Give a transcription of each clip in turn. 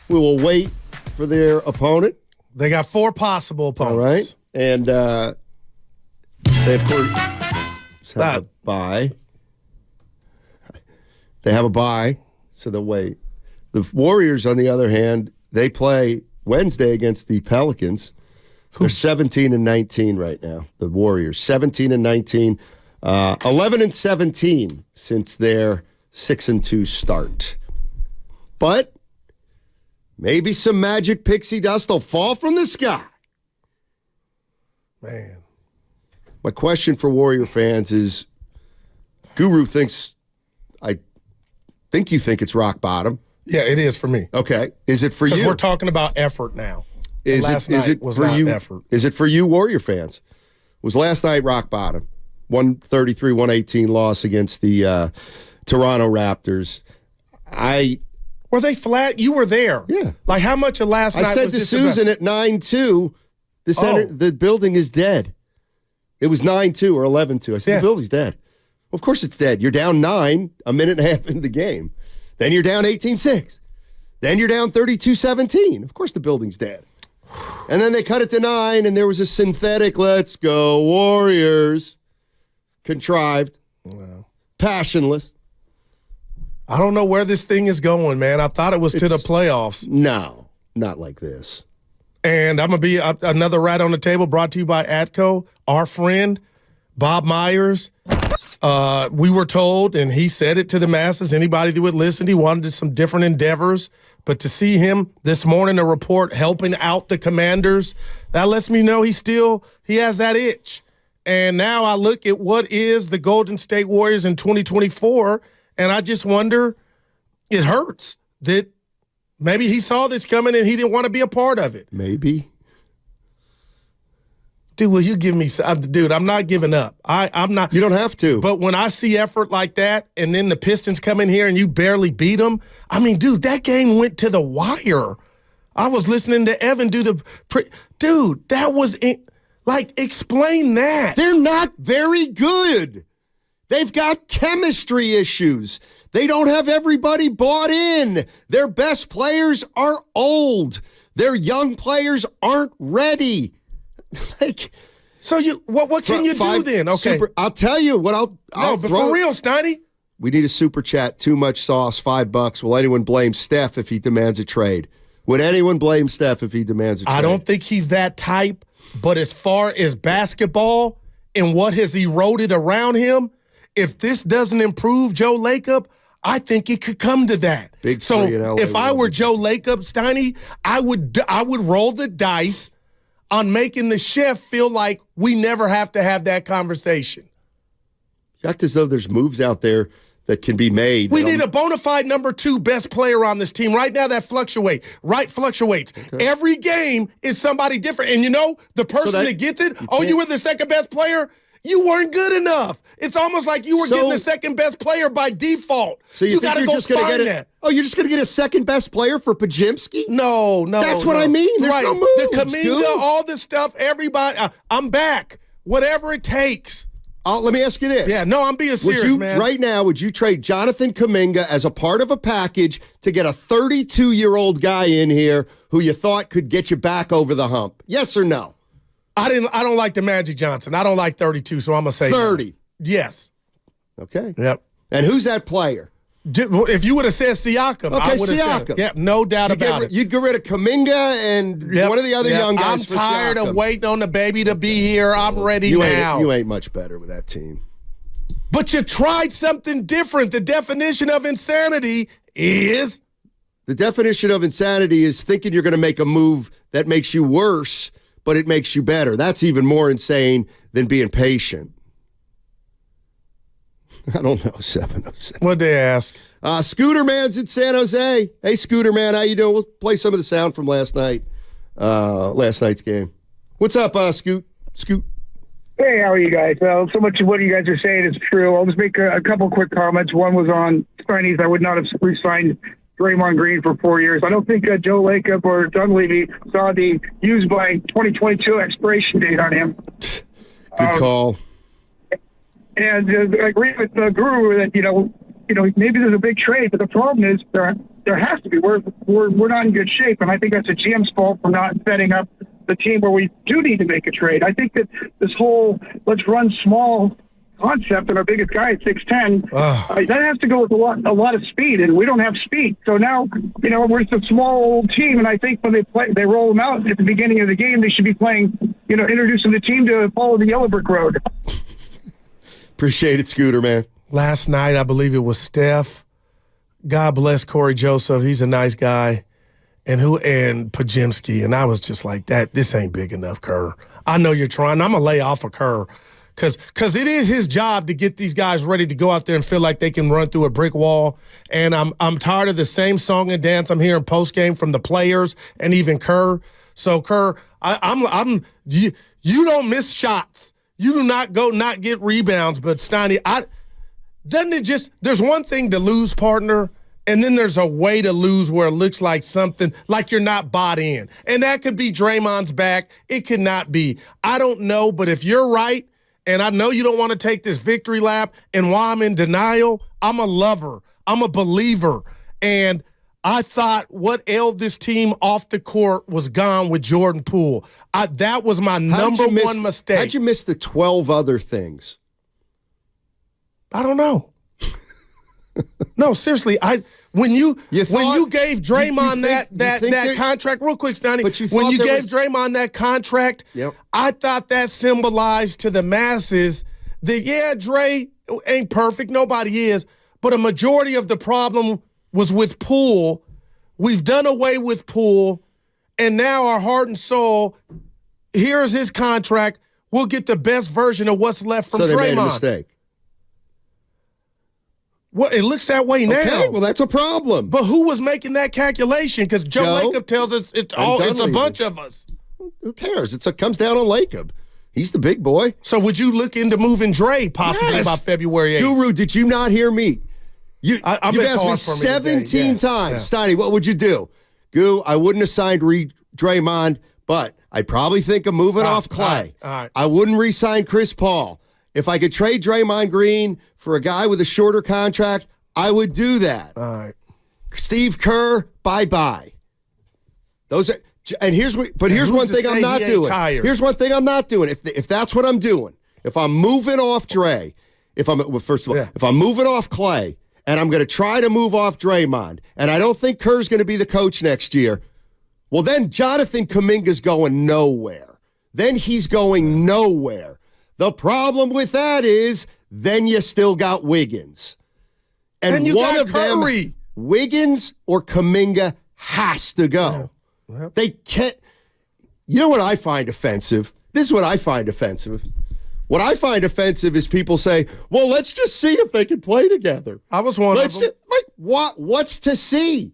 We will wait for their opponent. They got 4 possible opponents. All right. And they, of course, have a bye. They have a bye, so they'll wait. The Warriors, on the other hand, they play Wednesday against the Pelicans. They're 17-19 right now, the Warriors. 17-19. 11-17 since their 6-2 start. But maybe some magic pixie dust will fall from the sky. Man. My question for Warrior fans is, Guru thinks, I think you think it's rock bottom. Yeah, it is for me. Okay. Is it for you? Because we're talking about effort now. Last night was not effort. Is it for you, Warrior fans? Was last night rock bottom? 133-118 loss against the Toronto Raptors. Were they flat? You were there. Yeah. Like, how much of last night was I said to Susan at 9-2, the building is dead. It was 9-2 or 11-2. I said, the building's dead. Well, of course it's dead. You're down 9 a minute and a half in the game. Then you're down 18-6. Then you're down 32-17. Of course the building's dead. And then they cut it to 9, and there was a synthetic, let's go Warriors, contrived, passionless. I don't know where this thing is going, man. I thought it was to the playoffs. No, not like this. And I'm going to be another rat on the table brought to you by Atco, our friend, Bob Myers. We were told, and he said it to the masses, anybody that would listen, he wanted some different endeavors. But to see him this morning, a report helping out the Commanders, that lets me know he has that itch. And now I look at what is the Golden State Warriors in 2024, and I just wonder, it hurts that maybe he saw this coming and he didn't want to be a part of it. Maybe. Dude, will you give me – dude, I'm not giving up. I'm not – You don't have to. But when I see effort like that and then the Pistons come in here and you barely beat them, I mean, dude, that game went to the wire. I was listening to Evan do the – dude, that was – like, explain that. They're not very good. They've got chemistry issues. They don't have everybody bought in. Their best players are old. Their young players aren't ready. So what can you do then? Okay, I'll tell you what but for real, Steiny. We need a super chat. Too much sauce. $5. Will anyone blame Steph if he demands a trade? Would anyone blame Steph if he demands a trade? I don't think he's that type. But as far as basketball and what has eroded around him, if this doesn't improve Joe Lacob, I think it could come to that. So if I were Joe Lacob, Steiny, I would roll the dice on making the chef feel like we never have to have that conversation. You act as though there's moves out there that can be made. We need a bona fide number 2 best player on this team. Right now that fluctuates. Okay. Every game is somebody different. And you know, the person that gets it, you were the second best player, you weren't good enough. It's almost like you were getting the second best player by default. So you got to go find that. Oh, you're just going to get a second best player for Pajimski? No. That's what I mean. There's no moves, the Kaminga, all this stuff, everybody, I'm back. Whatever it takes. Let me ask you this. Yeah, no, I'm being serious, man. Right now, would you trade Jonathan Kaminga as a part of a package to get a 32-year-old guy in here who you thought could get you back over the hump? Yes or no? I don't like the Magic Johnson. I don't like 32, so I'm going to say 30. No. Yes. Okay. Yep. And who's that player? If you would have said Siakam, I would have said it. Yeah, no doubt about it. You'd get rid of Kaminga and one of the other young guys. I'm tired of waiting on the baby to be here. I'm ready now. You ain't much better with that team. But you tried something different. The definition of insanity is? The definition of insanity is thinking you're going to make a move that makes you worse, but it makes you better. That's even more insane than being patient. I don't know, 707. What'd they ask? Scooter Man's in San Jose. Hey, Scooter Man, how you doing? We'll play some of the sound from last night's game. What's up, Scoot? Hey, how are you guys? So much of what you guys are saying is true. I'll just make a couple quick comments. One was on Steiny's. I would not have re-signed Draymond Green for 4 years. I don't think Joe Lacob or Doug Levy saw the use by 2022 expiration date on him. Good call. And I agree with Guru that, maybe there's a big trade, but the problem is there has to be. We're not in good shape, and I think that's a GM's fault for not setting up the team where we do need to make a trade. I think that this whole let's run small concept and our biggest guy at 6'10", that has to go with a lot of speed, and we don't have speed. So now, we're just a small old team, and I think when they roll them out at the beginning of the game, they should be playing, introducing the team to follow the yellow brick road. Appreciate it, Scooter, man. Last night, I believe it was Steph. God bless Corey Joseph. He's a nice guy. And Pajemski. And I was just like, this ain't big enough, Kerr. I know you're trying. I'm going to lay off of Kerr. Because it is his job to get these guys ready to go out there and feel like they can run through a brick wall. And I'm tired of the same song and dance I'm hearing post-game from the players and even Kerr. So, Kerr, you don't miss shots. You do not get rebounds. But, Steiny, there's one thing to lose, partner, and then there's a way to lose where it looks like something, like you're not bought in. And that could be Draymond's back. It could not be. I don't know, but if you're right, and I know you don't want to take this victory lap, and while I'm in denial, I'm a lover. I'm a believer. And I thought what ailed this team off the court was gone with Jordan Poole. That was my number one mistake. How'd you miss the 12 other things? I don't know. No, seriously, when you gave Draymond that contract, real quick, Steiny, when you gave Draymond that contract, I thought that symbolized to the masses that, Dre ain't perfect, nobody is, but a majority of the problem was with Poole. We've done away with Poole, and now our heart and soul, here's his contract, we'll get the best version of what's left from Draymond. So they made a mistake. Well, it looks that way now. Okay, well, that's a problem. But who was making that calculation? Because Joe Lacob tells us it's a bunch of us. Who cares? It comes down on Lacob. He's the big boy. So would you look into moving Dre possibly by February 8th? Guru, did you not hear me? You've asked me 17 times. Steiny, what would you do? Goo, I wouldn't have signed Draymond, but I'd probably think of moving off Clay. All right. I wouldn't re-sign Chris Paul. If I could trade Draymond Green for a guy with a shorter contract, I would do that. All right. Steve Kerr, bye-bye. Here's one thing I'm not doing. Here's one thing I'm not doing. If that's what I'm doing, if I'm moving off Dre, if I'm moving off Clay, and I'm going to try to move off Draymond, and I don't think Kerr's going to be the coach next year, well, then Jonathan Kuminga's going nowhere. Then he's going nowhere. The problem with that is then you still got Wiggins. And you one got of Curry. them, Wiggins or Kuminga, has to go. Well. They can't. You know what I find offensive? This is what I find offensive. What I find offensive is people say, well, let's just see if they can play together. I was one of them. What's to see?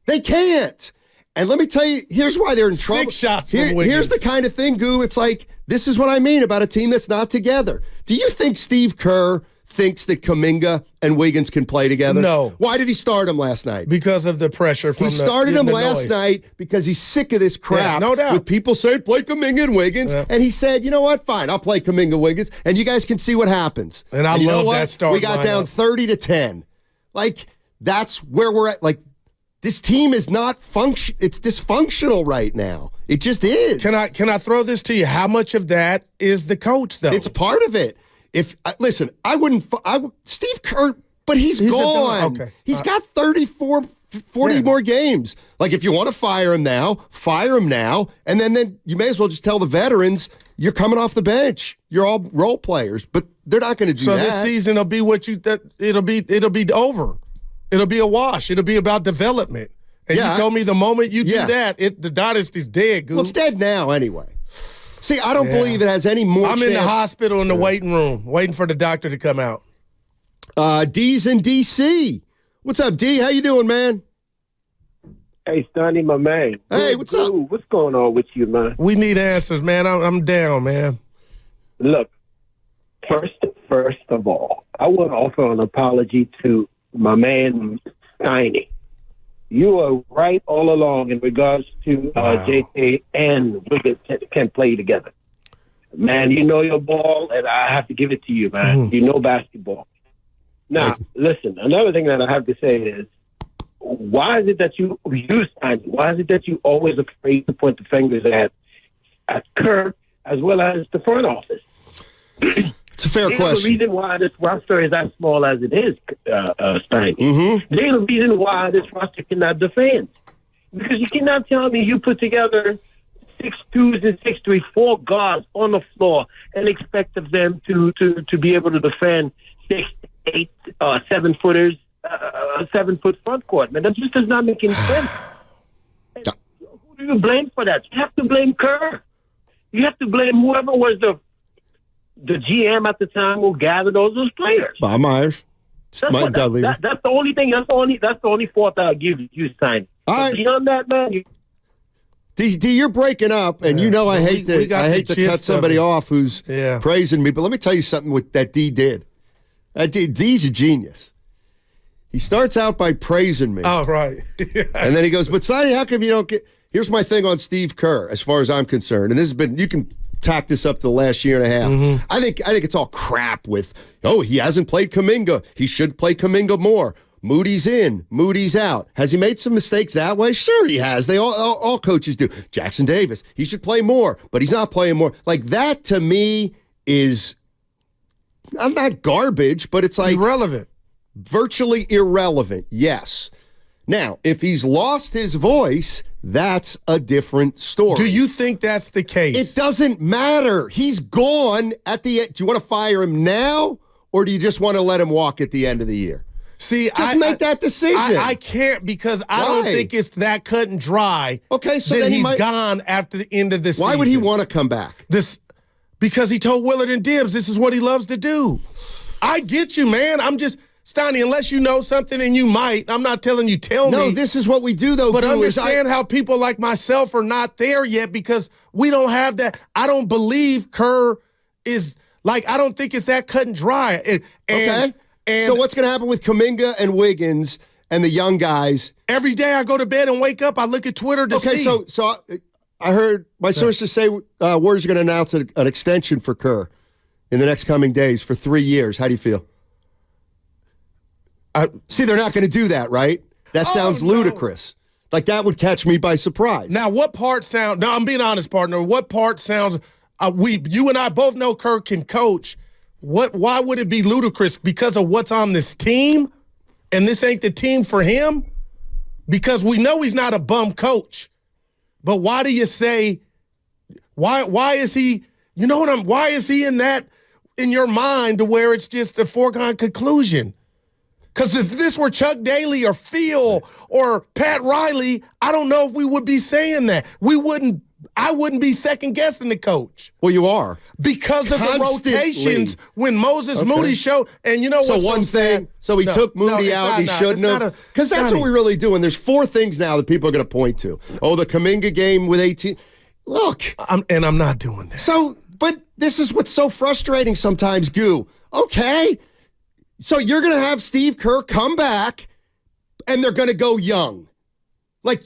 They can't. And let me tell you, here's why they're in trouble. 6 shots from Wiggins. Here's the kind of thing, Goo. It's like, this is what I mean about a team that's not together. Do you think Steve Kerr thinks that Kuminga and Wiggins can play together? No. Why did he start him last night? Because of the pressure from He started him last night because he's sick of this crap. Yeah, no doubt. With people saying, play Kuminga and Wiggins. Yeah. And he said, you know what? Fine, I'll play Kuminga Wiggins, and you guys can see what happens. And I love that start. We got down 30-10. Like, that's where we're at. Like, this team is not it's dysfunctional right now. It just is. Can I throw this to you? How much of that is the coach, though? It's part of it. Listen, I wouldn't. Steve Kerr, but he's gone. Okay. He's got 34, 40 more games. Like, if you want to fire him now, and then you may as well just tell the veterans you're coming off the bench. You're all role players, but they're not going to do that. So this season will be it'll be over. It'll be a wash. It'll be about development. And you told me the moment you do that, the dynasty's dead, Goo. Well, it's dead now anyway. See, I don't believe it has any more chance. I'm in the hospital in the waiting room, waiting for the doctor to come out. D's in D.C. What's up, D? How you doing, man? Hey, Steiny, my man. Hey, what's up? What's going on with you, man? We need answers, man. I'm down, man. Look, first of all, I want to offer an apology to my man, Steiny. You are right all along in regards to JT and Wiggins can play together. Man, you know your ball, and I have to give it to you, man. You know basketball. Now, listen, another thing that I have to say is why is it that you use Steiny? Why is it that you always afraid to point the fingers at Kerr as well as the front office? It's a fair There's question. the reason why this roster is as small as it is, Steiny. Mm-hmm. There's the reason why this roster cannot defend. Because you cannot tell me you put together 6'2" and 6'3", 4 guards on the floor and expect of them to be able to defend 6, 8, 7-footers, 7-foot front court. Man, that just does not make any sense. Who do you blame for that? You have to blame Kerr. You have to blame whoever was the GM at the time who gathered those players. Bob Myers. That's the only thing. That's the only fault I'll give you, Stein. All right. Beyond that, man. D, you're breaking up, and you know I hate to cut somebody off who's praising me. But let me tell you something that D did. D's a genius. He starts out by praising me. Oh, right. And then he goes, but Sonny, how come you don't get... Here's my thing on Steve Kerr, as far as I'm concerned. And this has been... You can tack this up to the last year and a half. Mm-hmm. I think it's all crap with, he hasn't played Kuminga. He should play Kuminga more. Moody's in, Moody's out. Has he made some mistakes that way? Sure he has. They all coaches do. Jackson Davis, he should play more, but he's not playing more. Like, that to me is... I'm not garbage, but it's like... Irrelevant. Virtually irrelevant, yes. Now, if he's lost his voice, that's a different story. Do you think that's the case? It doesn't matter. He's gone at the end. Do you want to fire him now, or do you just want to let him walk at the end of the year? See, just make that decision. I can't, because I don't think it's that cut and dry. Okay, so then he's gone after the end of the season. Why would he want to come back? Because he told Willard and Dibbs this is what he loves to do. I get you, man. I'm just... Steiny, unless you know something, and you might, I'm not telling you, tell me. No, this is what we do, though. But understand how people like myself are not there yet, because we don't have that. I don't believe Kerr is, like, I don't think it's that cut and dry. Okay. So what's going to happen with Kuminga and Wiggins and the young guys? Every day I go to bed and wake up, I look at Twitter to see. Okay, so I heard my sources say Warriors are going to announce an extension for Kerr in the next coming days for 3 years. How do you feel? See, they're not going to do that, right? That sounds ludicrous. Like, that would catch me by surprise. Now, what part sound... Now, I'm being honest, partner. What part sounds... you and I both know Kerr can coach. Why would it be ludicrous? Because of what's on this team? And this ain't the team for him? Because we know he's not a bum coach. But why do you say... Why is he... You know what why is he in your mind to where it's just a foregone conclusion? Because if this were Chuck Daly or Phil or Pat Riley, I don't know if we would be saying that. I wouldn't be second-guessing the coach. Well, you are. Because of the rotations when Moody showed, and you know what's one thing, so he took Moody out, he shouldn't have. Because that's what we really do, and there's 4 things now that people are going to point to. Oh, the Kuminga game with 18. Look. I'm not doing that. So, but this is what's so frustrating sometimes, Goo. Okay. So you're going to have Steve Kerr come back, and they're going to go young. Like,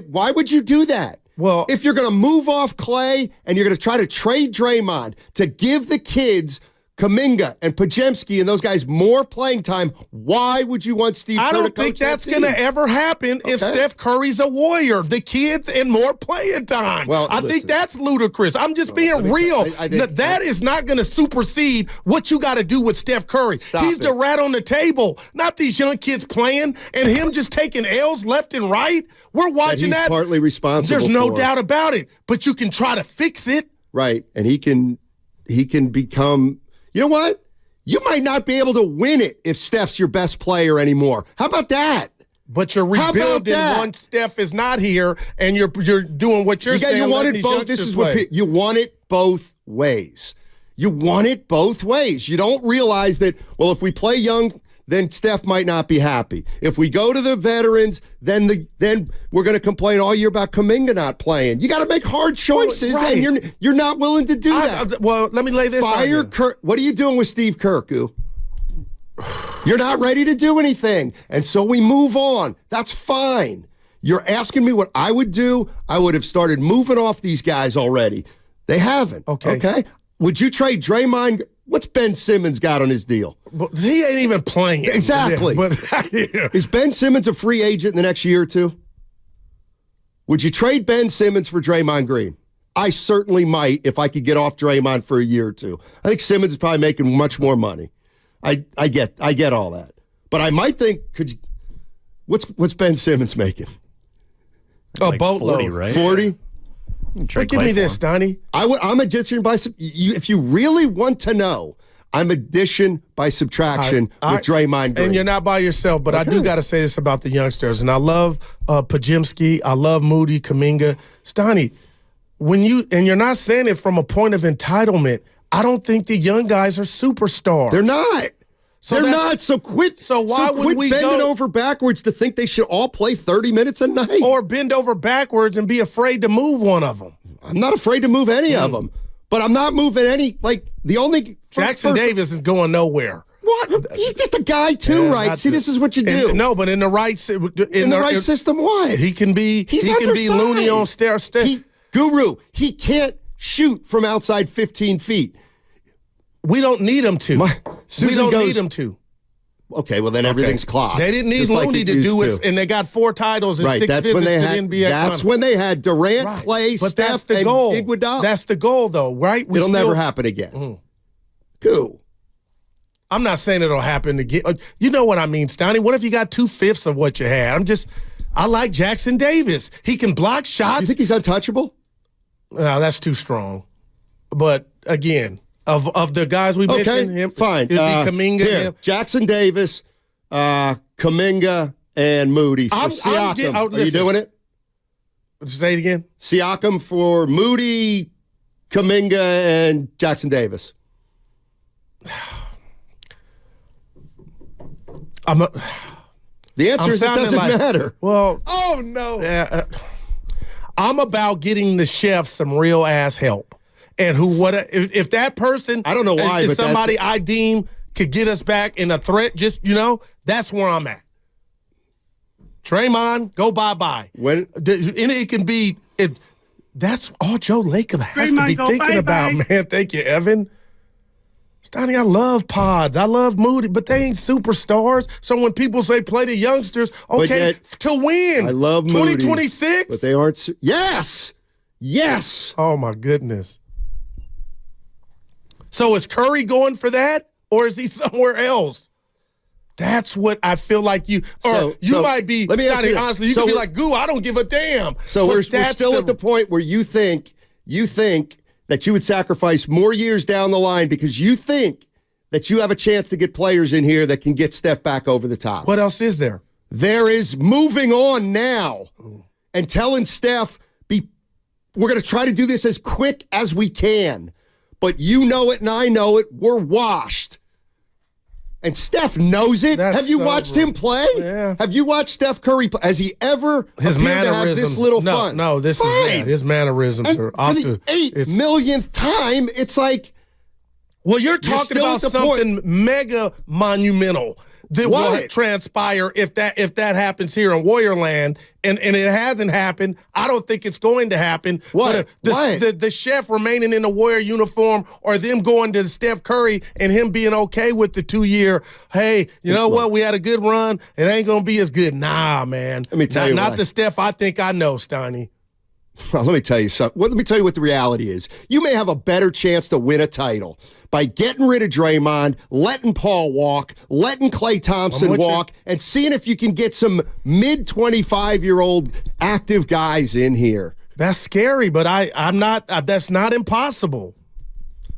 why would you do that? Well, if you're going to move off Clay and you're going to try to trade Draymond to give the kids Kuminga and Podziemski and those guys more playing time, why would you want Steve Kerr to coach? I don't think that's going to ever happen if Steph Curry's a Warrior. The kids and more playing time. Well, I think that's ludicrous. I'm just being real. That is not going to supersede what you got to do with Steph Curry. He's the rat on the table, not these young kids playing and him just taking L's left and right. We're watching that. He's partly responsible. There's no doubt about it. But you can try to fix it. Right, and he can become. You know what? You might not be able to win it if Steph's your best player anymore. How about that? But you're rebuilding once Steph is not here, and you're doing what you're saying. You want it both. This is what you want it both ways. You want it both ways. You don't realize that. Well, if we play young, then Steph might not be happy. If we go to the veterans, then we're going to complain all year about Kuminga not playing. You got to make hard choices, and you're not willing to do that. Well, let me lay this out. Fire Kerr. What are you doing with Steve Kerr, Goo? You're not ready to do anything, and so we move on. That's fine. You're asking me what I would do. I would have started moving off these guys already. They haven't. Okay. Would you trade Draymond What's Ben Simmons got on his deal? But he ain't even playing. Exactly. Yeah, but, yeah. Is Ben Simmons a free agent in the next year or two? Would you trade Ben Simmons for Draymond Green? I certainly might if I could get off Draymond for a year or two. I think Simmons is probably making much more money. I get all that. But I might think, what's Ben Simmons making? A boatload. 40, right? 40? But give me this, Steiny. I'm addition by if you really want to know, I'm addition by subtraction with Draymond Green. And you're not by yourself, but I do got to say this about the youngsters. And I love Pajimski. I love Moody, Kuminga. Steiny, you're not saying it from a point of entitlement. I don't think the young guys are superstars. They're not. They're not. So quit. So why would we bending over backwards to think they should all play 30 minutes a night? Or bend over backwards and be afraid to move one of them? I'm not afraid to move any of them, but I'm not moving any. Like the only Jackson Davis is going nowhere. What? He's just a guy too, right? See, this is what you do. No, but in the right system, what? He can be loony on stairs. Guru, he can't shoot from outside 15 feet. We don't need him to. Need him to. Okay, well then everything's clocked. They didn't need Looney to do it, and they got 4 titles and 6 visits to the NBA. That's when they had Durant, Clay, Steph, and Iguodala. That's the goal, though, right? It'll never happen again. Who? I'm not saying it'll happen again. You know what I mean, Steiny? What if you got 2/5 of what you had? I like Jackson Davis. He can block shots. You think he's untouchable? No, that's too strong. But again, of the guys we mentioned, him fine. It'd be Kuminga, Jackson Davis, Kuminga, and Moody for Siakam. Are you doing it? Say it again. Siakam for Moody, Kuminga, and Jackson Davis. The answer is it doesn't matter. Well, oh no. I'm about getting the chef some real ass help. And if that person, I don't know why, is but somebody I deem could get us back in a threat, that's where I'm at. Draymond, go bye-bye. And it can be, that's all Joe Lacob has to be thinking about, man. Thank you, Evan. Steiny, I love Pods. I love Moody, but they ain't superstars. So when people say play the youngsters, okay, to win. I love Moody. 2026? But they aren't. Yes. Oh, my goodness. So is Curry going for that, or is he somewhere else? That's what I feel like you might be, Steiny, honestly, you could be like, Goo, I don't give a damn. So we're still at the point where you think that you would sacrifice more years down the line because you think that you have a chance to get players in here that can get Steph back over the top. What else is there? There is moving on now and telling Steph, we're going to try to do this as quick as we can. But you know it and I know it. We're washed. And Steph knows it. Have you watched him play? Yeah. Have you watched Steph Curry play? Has he ever his appeared to have this little fun? No, this is his mannerisms and are for off the 8 millionth time, it's like, well, you're talking about something mega monumental that will transpire if that happens here in Warriorland, and it hasn't happened. I don't think it's going to happen. What? The chef remaining in the Warrior uniform, or them going to Steph Curry and him being okay with the 2-year, hey, you know what? We had a good run. It ain't going to be as good. Nah, man. Let me tell you not the Steph I think I know, Steiny. Well, let me tell you something. Let me tell you what the reality is. You may have a better chance to win a title by getting rid of Draymond, letting Paul walk, letting Klay Thompson walk, and seeing if you can get some mid-25-year-old active guys in here. That's scary, but I'm not. That's not impossible.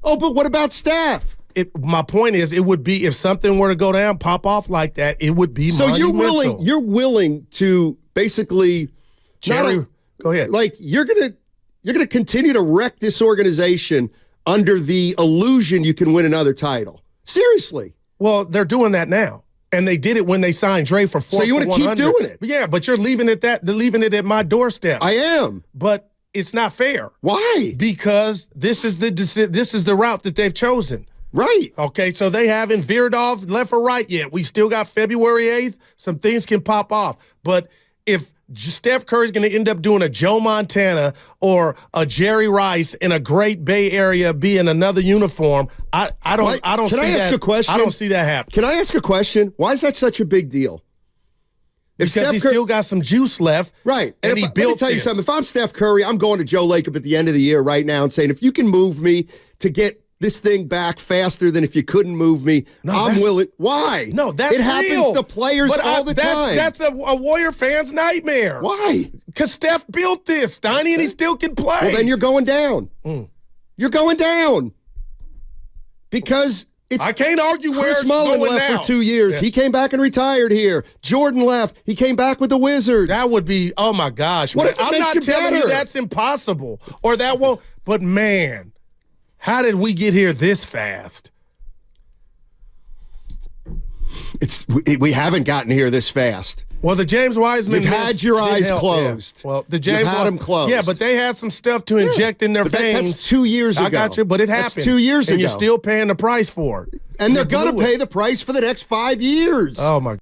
Oh, but what about Steph? My point is, it would be, if something were to go down, pop off like that, it would be monumental. You're willing to basically go ahead. Like you're gonna continue to wreck this organization under the illusion you can win another title. Seriously. Well, they're doing that now, and they did it when they signed Dre for $400. So you want to keep doing it? Yeah, but you're leaving it at my doorstep. I am, but it's not fair. Why? Because this is the route that they've chosen. Right. Okay, so they haven't veered off left or right yet. We still got February 8th. Some things can pop off, but if Steph Curry's going to end up doing a Joe Montana or a Jerry Rice in a great Bay Area, be in another uniform. I don't see that. Can I ask a question? I don't see that happen. Can I ask a question? Why is that such a big deal? Because he still got some juice left. Right. And let me tell you something. If I'm Steph Curry, I'm going to Joe Lacob at the end of the year right now and saying, if you can move me to get this thing back faster than if you couldn't move me, I'm willing. Why? No, that's it happens to players all the time. That's a Warrior fan's nightmare. Why? Because Steph built this, Steiny, and he still can play. Well, then you're going down. You're going down. Because I can't argue where Chris it's Mullin going left now. for 2 years. Yeah. He came back and retired here. Jordan left. He came back with the Wizards. That would be, oh my gosh. What if it I'm makes not you telling better? you that's impossible or that won't. But man, how did we get here this fast? We haven't gotten here this fast. Well, the James Wiseman. You've had your eyes closed. Yeah. Well, the James You've had them closed. Yeah, but they had some stuff to inject in their veins. That's 2 years ago. I got you, but it happened. That's 2 years ago. And you're still paying the price for it. And they're going to pay the price for the next 5 years. Oh, my